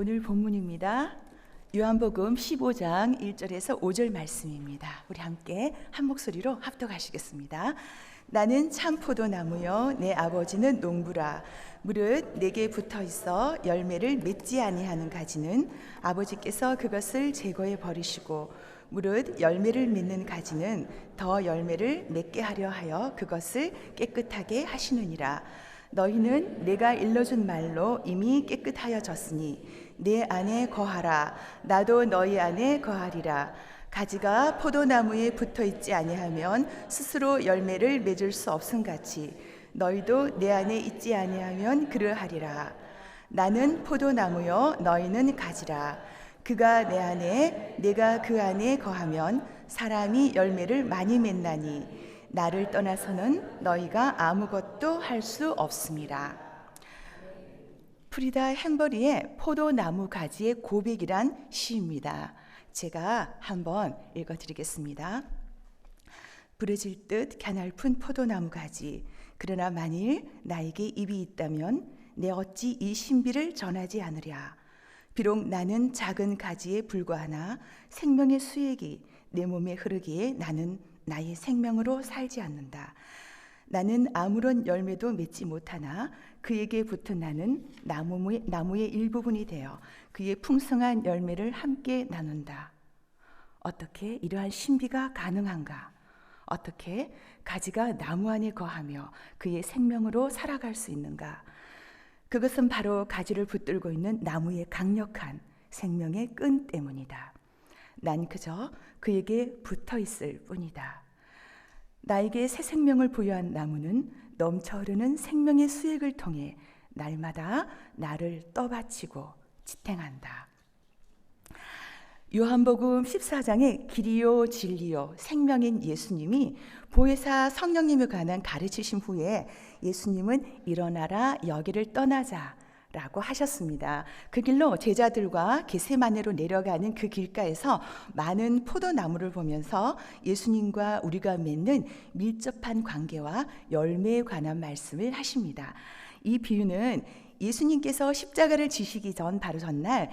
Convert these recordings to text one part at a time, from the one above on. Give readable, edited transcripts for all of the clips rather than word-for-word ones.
오늘 본문입니다. 요한복음 15장 1절에서 5절 말씀입니다. 우리 함께 한 목소리로 합독하시겠습니다. 나는 참 포도나무요 내 아버지는 농부라. 무릇 내게 붙어 있어 열매를 맺지 아니하는 가지는 아버지께서 그것을 제거해 버리시고 무릇 열매를 맺는 가지는 더 열매를 맺게 하려 하여 그것을 깨끗하게 하시느니라. 너희는 내가 일러준 말로 이미 깨끗하여졌으니 내 안에 거하라. 나도 너희 안에 거하리라. 가지가 포도나무에 붙어 있지 아니하면 스스로 열매를 맺을 수 없음같이 너희도 내 안에 있지 아니하면 그러하리라. 나는 포도나무요 너희는 가지라. 그가 내 안에 내가 그 안에 거하면 사람이 열매를 많이 맺나니 나를 떠나서는 너희가 아무것도 할 수 없음이라. 프리다 햄버리의 포도나무 가지의 고백이란 시입니다. 제가 한번 읽어드리겠습니다. 부러질 듯 가냘픈 포도나무 가지, 그러나 만일 나에게 입이 있다면 내 어찌 이 신비를 전하지 않으랴. 비록 나는 작은 가지에 불과하나 생명의 수액이 내 몸에 흐르기에 나는 나의 생명으로 살지 않는다. 나는 아무런 열매도 맺지 못하나 그에게 붙은 나는 나무의 일부분이 되어 그의 풍성한 열매를 함께 나눈다. 어떻게 이러한 신비가 가능한가? 어떻게 가지가 나무 안에 거하며 그의 생명으로 살아갈 수 있는가? 그것은 바로 가지를 붙들고 있는 나무의 강력한 생명의 끈 때문이다. 난 그저 그에게 붙어 있을 뿐이다. 나에게 새 생명을 부여한 나무는 넘쳐 흐르는 생명의 수액을 통해 날마다 나를 떠받치고 지탱한다. 요한복음 14장에 길이요 진리요 생명인 예수님이 보혜사 성령님에 관한 가르치신 후에 예수님은 일어나라 여기를 떠나자 라고 하셨습니다. 그 길로 제자들과 겟세마네로 내려가는 그 길가에서 많은 포도나무를 보면서 예수님과 우리가 맺는 밀접한 관계와 열매에 관한 말씀을 하십니다. 이 비유는 예수님께서 십자가를 지시기 전 바로 전날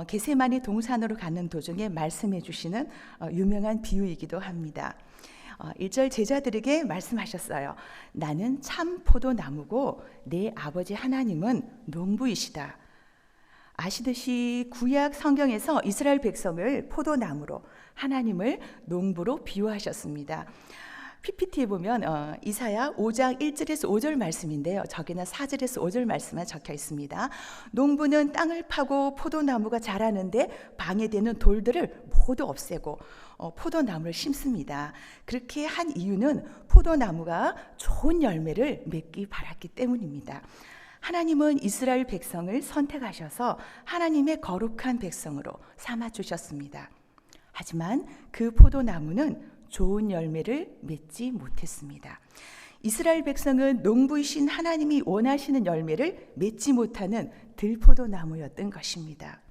겟세마네 동산으로 가는 도중에 말씀해 주시는 유명한 비유이기도 합니다. 1절 제자들에게 말씀하셨어요. 나는 참 포도나무고 내 아버지 하나님은 농부이시다. 아시듯이 구약 성경에서 이스라엘 백성을 포도나무로, 하나님을 농부로 비유하셨습니다. PPT에 보면 이사야 5장 1절에서 5절 말씀인데요. 저기나 4절에서 5절 말씀만 적혀 있습니다. 농부는 땅을 파고 포도나무가 자라는데 방해되는 돌들을 모두 없애고 포도나무를 심습니다. 그렇게 한 이유는 포도나무가 좋은 열매를 맺기 바랐기 때문입니다. 하나님은 이스라엘 백성을 선택하셔서 하나님의 거룩한 백성으로 삼아주셨습니다. 하지만 그 포도나무는 좋은 열매를 맺지 못했습니다. 이스라엘 백성은 농부이신 하나님이 원하시는 열매를 맺지 못하는 들포도나무였던 것입니다.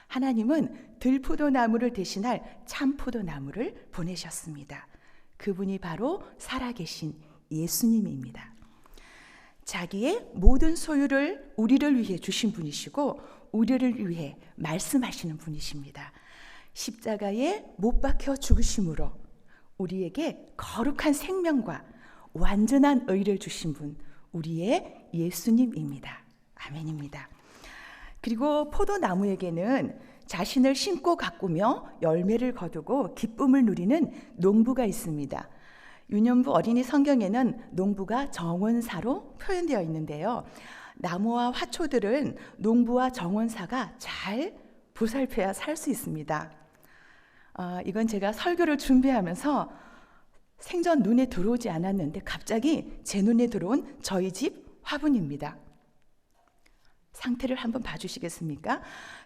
하나님은 들포도나무를 대신할 참포도나무를 보내셨습니다. 그분이 바로 살아계신 예수님입니다. 자기의 모든 소유를 우리를 위해 주신 분이시고 우리를 위해 말씀하시는 분이십니다. 십자가에 못 박혀 죽으심으로 우리에게 거룩한 생명과 완전한 의를 주신 분, 우리의 예수님입니다. 아멘입니다. 그리고 포도나무에게는 자신을 심고 가꾸며 열매를 거두고 기쁨을 누리는 농부가 있습니다. 유년부 어린이 성경에는 농부가 정원사로 표현되어 있는데요. 나무와 화초들은 농부와 정원사가 잘 보살펴야 살 수 있습니다. 이건 제가 설교를 준비하면서 생전 눈에 들어오지 않았는데 갑자기 제 눈에 들어온 저희 집 화분입니다. 상태를 한번 봐주시겠습니까?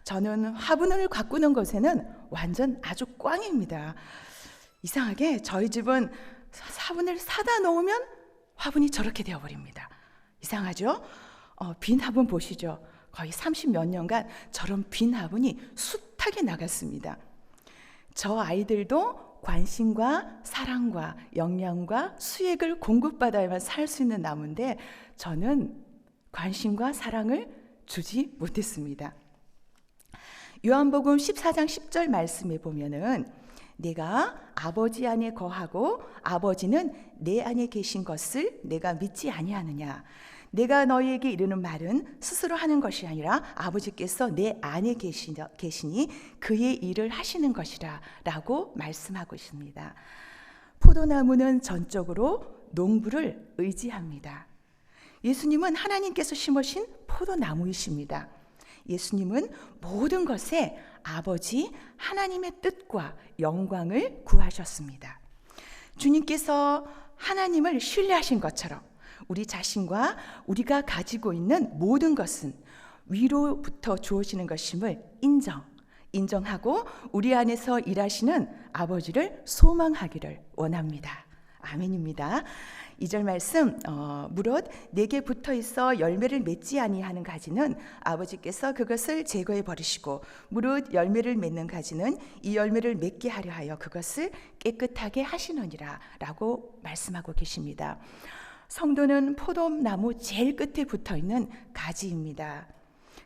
저는 화분을 가꾸는 것에는 완전 아주 꽝입니다. 이상하게 저희 집은 화분을 사다 놓으면 화분이 저렇게 되어버립니다. 이상하죠? 빈 화분 보시죠? 거의 30몇 년간 저런 빈 화분이 숱하게 나갔습니다. 저 아이들도 관심과 사랑과 영양과 수액을 공급받아야만 살 수 있는 나무인데 저는 관심과 사랑을 주지 못했습니다. 요한복음 14장 10절 말씀에 보면은 내가 아버지 안에 거하고 아버지는 내 안에 계신 것을 내가 믿지 아니하느냐. 내가 너희에게 이르는 말은 스스로 하는 것이 아니라 아버지께서 내 안에 계시니 그의 일을 하시는 것이라 라고 말씀하고 있습니다. 포도나무는 전적으로 농부를 의지합니다. 예수님은 하나님께서 심으신 포도나무이십니다. 예수님은 모든 것에 아버지 하나님의 뜻과 영광을 구하셨습니다. 주님께서 하나님을 신뢰하신 것처럼 우리 자신과 우리가 가지고 있는 모든 것은 위로부터 주어지는 것임을 인정하고 우리 안에서 일하시는 아버지를 소망하기를 원합니다. 아멘입니다. 2절 말씀, 무릇 내게 붙어 있어 열매를 맺지 아니하는 가지는 아버지께서 그것을 제거해 버리시고 무릇 열매를 맺는 가지는 이 열매를 맺게 하려 하여 그것을 깨끗하게 하시느니라 라고 말씀하고 계십니다. 성도는 포도나무 제일 끝에 붙어 있는 가지입니다.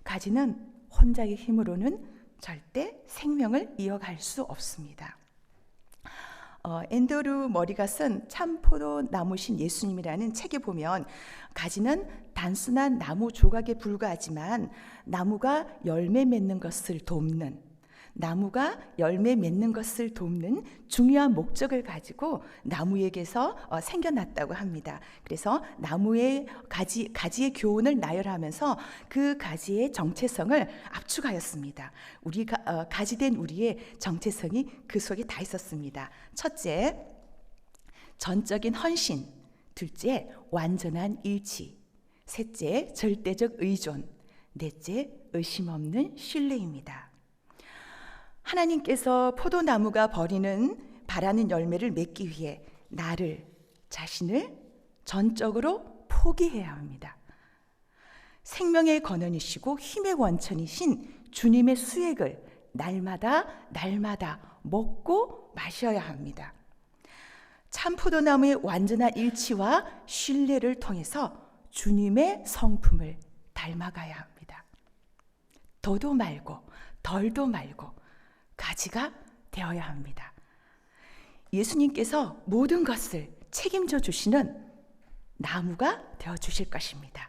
가지는 혼자의 힘으로는 절대 생명을 이어갈 수 없습니다. 앤드루 머리가 쓴 참 포도나무신 예수님이라는 책에 보면 가지는 단순한 나무 조각에 불과하지만 나무가 열매 맺는 것을 돕는 중요한 목적을 가지고 나무에게서 생겨났다고 합니다. 그래서 나무의 가지의 교훈을 나열하면서 그 가지의 정체성을 압축하였습니다. 가지된 우리의 정체성이 그 속에 다 있었습니다. 첫째, 전적인 헌신. 둘째, 완전한 일치. 셋째, 절대적 의존. 넷째, 의심 없는 신뢰입니다. 하나님께서 포도나무가 바라는 열매를 맺기 위해 자신을 전적으로 포기해야 합니다. 생명의 근원이시고 힘의 원천이신 주님의 수액을 날마다 먹고 마셔야 합니다. 참 포도나무의 완전한 일치와 신뢰를 통해서 주님의 성품을 닮아가야 합니다. 더도 말고 덜도 말고 가지가 되어야 합니다. 예수님께서 모든 것을 책임져 주시는 나무가 되어 주실 것입니다.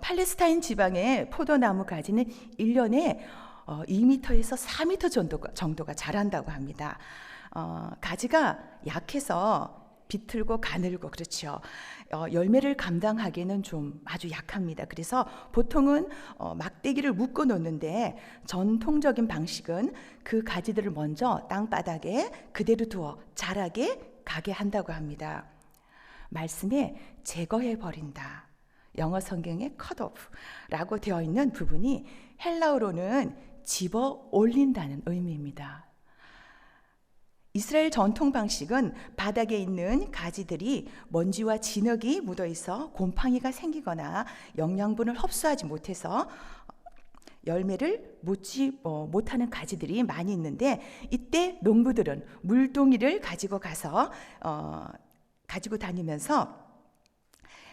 팔레스타인 지방의 포도나무 가지는 1년에 2m에서 4m 정도가 자란다고 합니다. 가지가 약해서 비틀고 가늘고 그렇죠. 열매를 감당하기에는 좀 아주 약합니다. 그래서 보통은 막대기를 묶어 놓는데 전통적인 방식은 그 가지들을 먼저 땅바닥에 그대로 두어 자라게 가게 한다고 합니다. 말씀에 제거해 버린다. 영어 성경에 cut off라고 되어 있는 부분이 헬라어로는 집어 올린다는 의미입니다. 이스라엘 전통 방식은 바닥에 있는 가지들이 먼지와 진흙이 묻어 있어 곰팡이가 생기거나 영양분을 흡수하지 못해서 열매를 맺지 못하는 가지들이 많이 있는데 이때 농부들은 물동이를 가지고 다니면서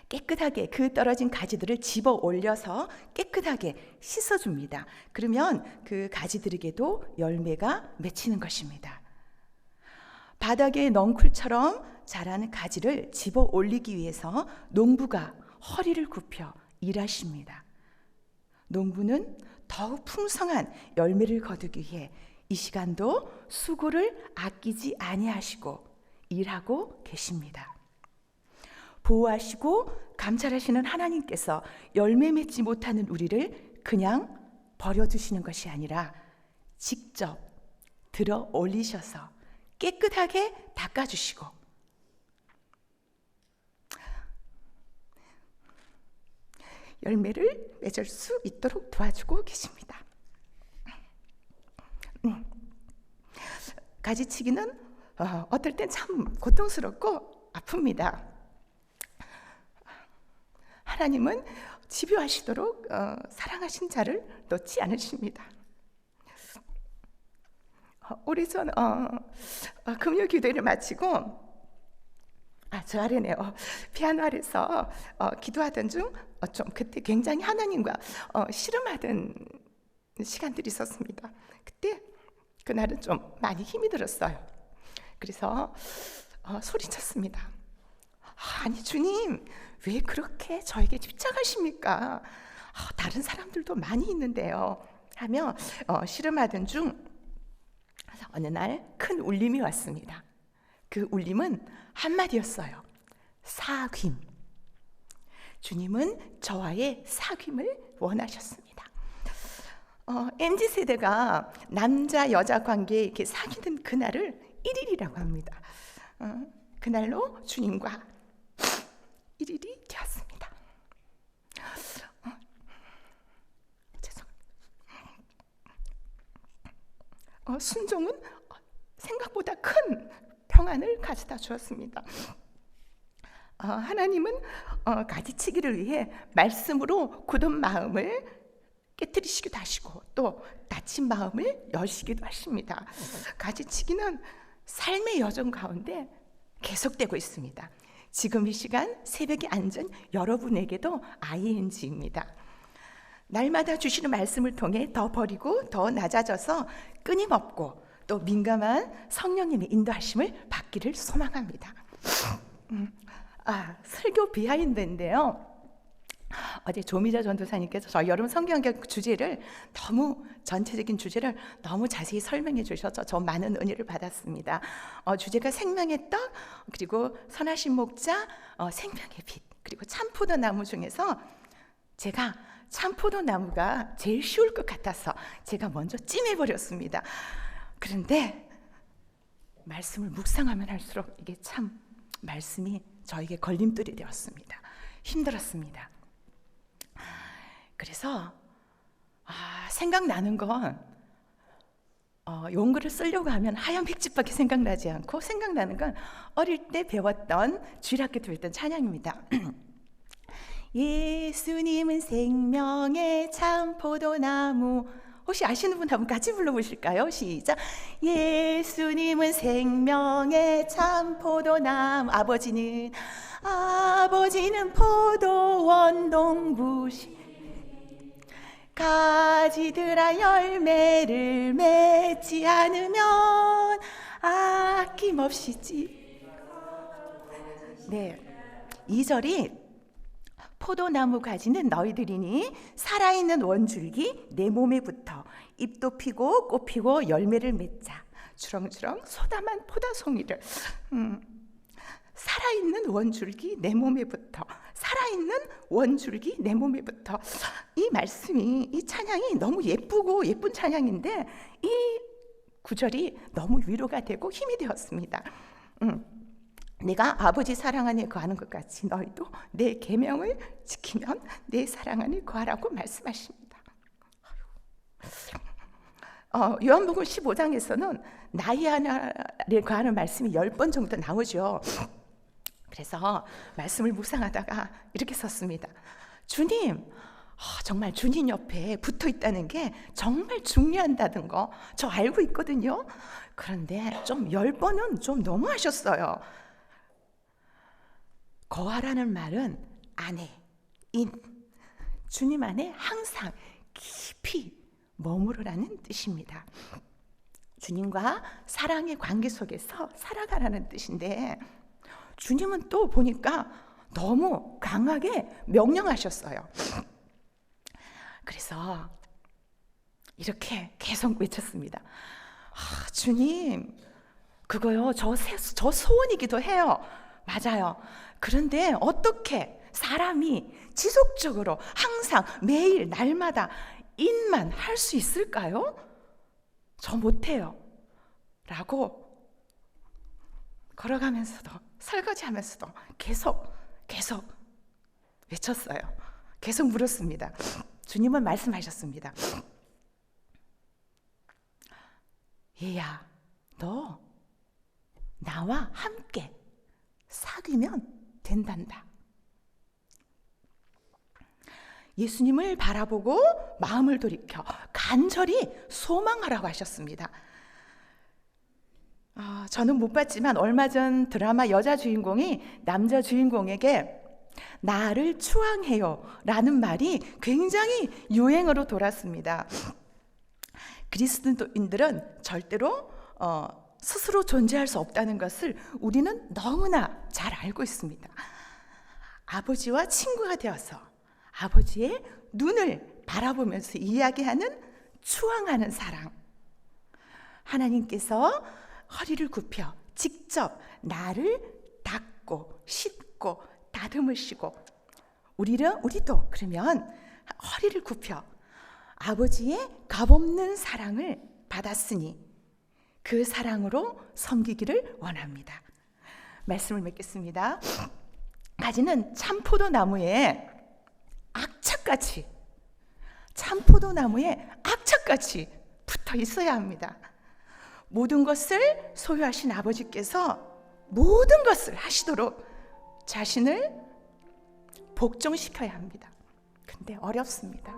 깨끗하게 그 떨어진 가지들을 집어 올려서 깨끗하게 씻어줍니다. 그러면 그 가지들에게도 열매가 맺히는 것입니다. 바닥에 넝쿨처럼 자라는 가지를 집어 올리기 위해서 농부가 허리를 굽혀 일하십니다. 농부는 더욱 풍성한 열매를 거두기 위해 이 시간도 수고를 아끼지 아니하시고 일하고 계십니다. 보호하시고 감찰하시는 하나님께서 열매 맺지 못하는 우리를 그냥 버려두시는 것이 아니라 직접 들어 올리셔서 깨끗하게 닦아주시고 열매를 맺을 수 있도록 도와주고 계십니다. 가지치기는 어떨 땐 참 고통스럽고 아픕니다. 하나님은 집요하시도록 사랑하신 자를 놓지 않으십니다. 우리 전 금요 기도회를 마치고 저 아래네요. 피아노 아래서 기도하던 중 좀 그때 굉장히 하나님과 씨름하던 시간들이 있었습니다. 그날은 좀 많이 힘이 들었어요. 그래서 소리쳤습니다. 아니 주님, 왜 그렇게 저에게 집착하십니까? 다른 사람들도 많이 있는데요. 하며 씨름하던 중 어느 날 큰 울림이 왔습니다. 그 울림은 한마디였어요. 사귐. 주님은 저와의 사귐을 원하셨습니다. MZ세대가 남자 여자 관계에 이렇게 사귀는 그날을 1일이라고 합니다. 그날로 주님과 1일이 되었습니다. 순종은 생각보다 큰 평안을 가져다 주었습니다. 하나님은 가지치기를 위해 말씀으로 굳은 마음을 깨뜨리시기도 하시고 또 다친 마음을 여시기도 하십니다. 가지치기는 삶의 여정 가운데 계속되고 있습니다. 지금 이 시간 새벽에 앉은 여러분에게도 ING입니다. 날마다 주시는 말씀을 통해 더 버리고 더 낮아져서 끊임없고 또 민감한 성령님의 인도하심을 받기를 소망합니다. 설교 비하인드인데요. 어제 조미자 전도사님께서 저희 여름 성경학 주제를 전체적인 주제를 너무 자세히 설명해 주셔서 저 많은 은혜를 받았습니다. 주제가 생명의 떡, 그리고 선하신 목자, 생명의 빛, 그리고 참포도나무 중에서 제가 참포도나무가 제일 쉬울 것 같아서 제가 먼저 찜해버렸습니다. 그런데 말씀을 묵상하면 할수록 이게 참 말씀이 저에게 걸림돌이 되었습니다. 힘들었습니다. 그래서 생각나는 건 용글을 쓰려고 하면 하얀 백집밖에 생각나지 않고 생각나는 건 어릴 때 배웠던 주일학교 때 배웠던 찬양입니다. 예수님은 생명의 참포도나무. 혹시 아시는 분 한번 같이 불러보실까요? 시작. 예수님은 생명의 참포도나무. 아버지는 포도원 동부시. 가지들아 열매를 맺지 않으면 아낌없이 네, 2절이 포도나무 가지는 너희들이니 살아있는 원줄기 내 몸에 붙어 잎도 피고 꽃 피고 열매를 맺자. 주렁주렁 소담한 포도송이를 살아있는 원줄기 내 몸에 붙어. 살아있는 원줄기 내 몸에 붙어. 이 말씀이, 이 찬양이 너무 예쁘고 예쁜 찬양인데 이 구절이 너무 위로가 되고 힘이 되었습니다. 내가 아버지 사랑 안에 거하는 것 같이 너희도 내 계명을 지키면 내 사랑 안에 거하라고 말씀하십니다. 요한복음 15장에서는 나의 하나를 거하는 말씀이 10번 정도 나오죠. 그래서 말씀을 묵상하다가 이렇게 썼습니다. 주님, 정말 주님 옆에 붙어 있다는 게 정말 중요하다는 거 저 알고 있거든요. 그런데 좀 10번은 좀 너무 하셨어요. 거하라는 말은 안에, 주님 안에 항상 깊이 머무르라는 뜻입니다. 주님과 사랑의 관계 속에서 살아가라는 뜻인데 주님은 또 보니까 너무 강하게 명령하셨어요. 그래서 이렇게 계속 외쳤습니다. 주님, 그거요, 저 소원이기도 해요. 맞아요. 그런데 어떻게 사람이 지속적으로 항상 매일 날마다 인만 할 수 있을까요? 저 못해요. 라고 걸어가면서도 설거지하면서도 계속 외쳤어요. 계속 물었습니다. 주님은 말씀하셨습니다. 얘야, 너 나와 함께 사귀면 된단다. 예수님을 바라보고 마음을 돌이켜 간절히 소망하라고 하셨습니다. 저는 못 봤지만 얼마 전 드라마 여자 주인공이 남자 주인공에게 나를 추앙해요 라는 말이 굉장히 유행어로 돌았습니다. 그리스도인들은 절대로 스스로 존재할 수 없다는 것을 우리는 너무나 잘 알고 있습니다. 아버지와 친구가 되어서 아버지의 눈을 바라보면서 이야기하는 추앙하는 사랑. 하나님께서 허리를 굽혀 직접 나를 닦고 씻고 다듬으시고 우리도 그러면 허리를 굽혀 아버지의 값없는 사랑을 받았으니 그 사랑으로 섬기기를 원합니다. 말씀을 맺겠습니다. 가지는 참포도나무에 악착같이 붙어 있어야 합니다. 모든 것을 소유하신 아버지께서 모든 것을 하시도록 자신을 복종시켜야 합니다. 근데 어렵습니다.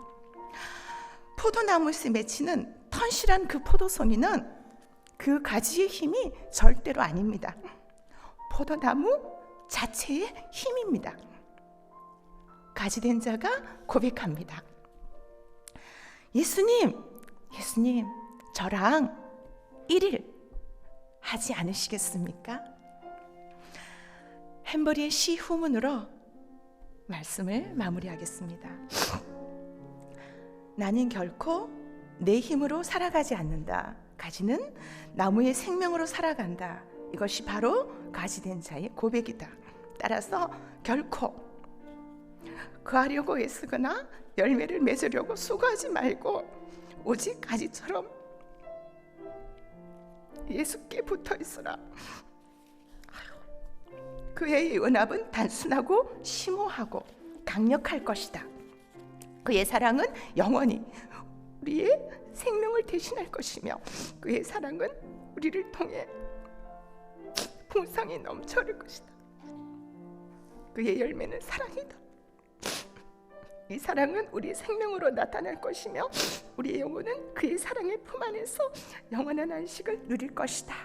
포도나무에 맺히는 턴실한 그 포도송이는 그 가지의 힘이 절대로 아닙니다. 포도나무 자체의 힘입니다. 가지된 자가 고백합니다. 예수님, 저랑 1일 하지 않으시겠습니까? 햄버리의 시 후문으로 말씀을 마무리하겠습니다. 나는 결코 내 힘으로 살아가지 않는다. 가지는 나무의 생명으로 살아간다. 이것이 바로 가지된 자의 고백이다. 따라서 결코 구하려고 애쓰거나 열매를 맺으려고 수고하지 말고 오직 가지처럼 예수께 붙어 있으라. 그의 은합은 단순하고 심오하고 강력할 것이다. 그의 사랑은 영원히 우리의 생명을 대신할 것이며 그의 사랑은 우리를 통해 풍성히 넘쳐올 것이다. 그의 열매는 사랑이다. 이 사랑은 우리의 생명으로 나타날 것이며 우리의 영혼은 그의 사랑의 품 안에서 영원한 안식을 누릴 것이다.